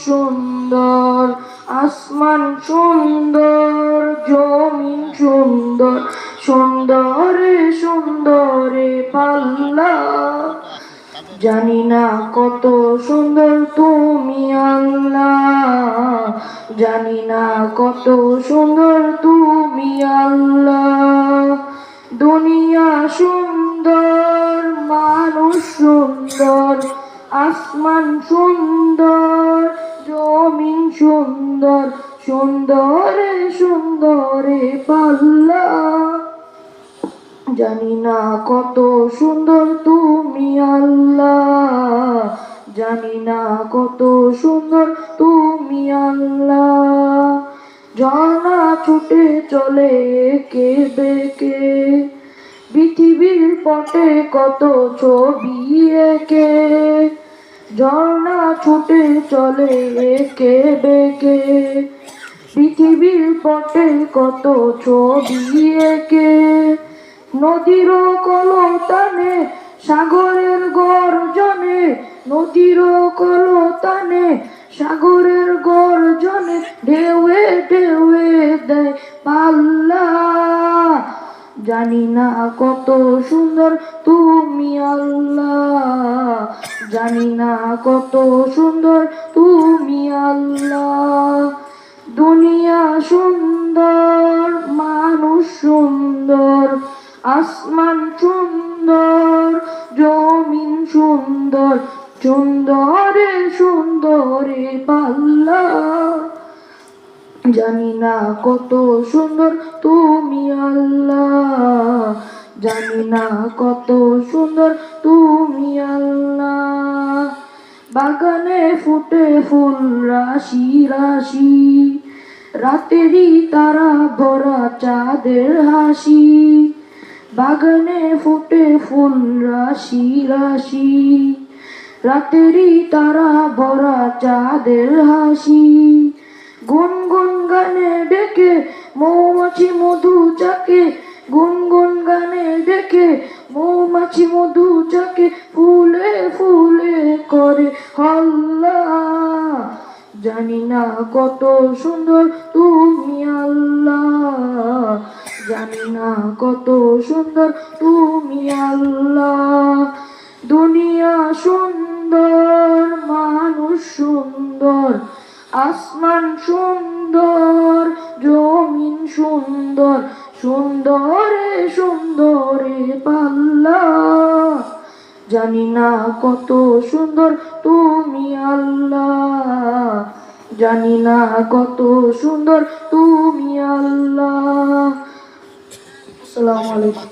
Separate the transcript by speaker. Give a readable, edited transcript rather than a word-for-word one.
Speaker 1: সুন্দর, আসমান সুন্দর, জমিন সুন্দর, সুন্দরে সুন্দরে পাল্লা। জানি না কত সুন্দর তুমি আল্লাহ, জানি না কত সুন্দর তুমি আল্লাহ। দুনিয়া সুন্দর, মানুষ সুন্দর, আসমান সুন্দর, জমিন সুন্দর, সুন্দরে সুন্দরে পাল্লা। জানি না কত সুন্দর তুমি আল্লাহ, জানি না কত সুন্দর তুমি আল্লাহ। ঝর্ণা ছুটে চলে এঁকে বেঁকে, পৃথিবীর পটে কত ছবি এঁকে। ঝর্ণা ছুটে চলে এঁকে বেঁকে, পৃথিবীর পটে কত ছবি এঁকে। নদীর কলতানে, সাগরের গর্জনে, নদীর কলতানে, সাগরের গর্জনে, ঢেউয়ে ঢেউয়ে দেয় পাল্লা। জানি না কত সুন্দর তুমি আল্লাহ, জানি না কত সুন্দর তুমি আল্লাহ। দুনিয়া সুন্দর, মানুষ সুন্দর, আসমান সুন্দর, জমিন সুন্দর, সুন্দরে সুন্দরে পাল্লা। জানি না কত সুন্দর তুমি আল্লাহ, জানি না কত সুন্দর তুমি আল্লাহ। বাগানে ফুটে ফুল রাশি রাশি, রাতেরই তারা ভরা চাঁদের হাসি। বাগানে ফুটে ফুল রাশি রাশি, রাতেরই তারা ভরা চাঁদের হাসি। গুনগুন গানে ডেকে মৌমাছি মধু চাকে, গুনগুন গানে ডেকে মৌমাছি মধু চাকে, ফুলে ফুলে করে হল্লা। জানি না কত সুন্দর তুমি আল্লাহ, জানি না কত সুন্দর তুমি আল্লাহ। দুনিয়া সুন্দর, মানুষ সুন্দর, আসমান সুন্দর, জমিন সুন্দর, সুন্দরে সুন্দরে পাল্লা। জানি না কত সুন্দর তুমি আল্লাহ, জানি না কত সুন্দর তুমি আল্লাহ। আসসালামু আলাইকুম।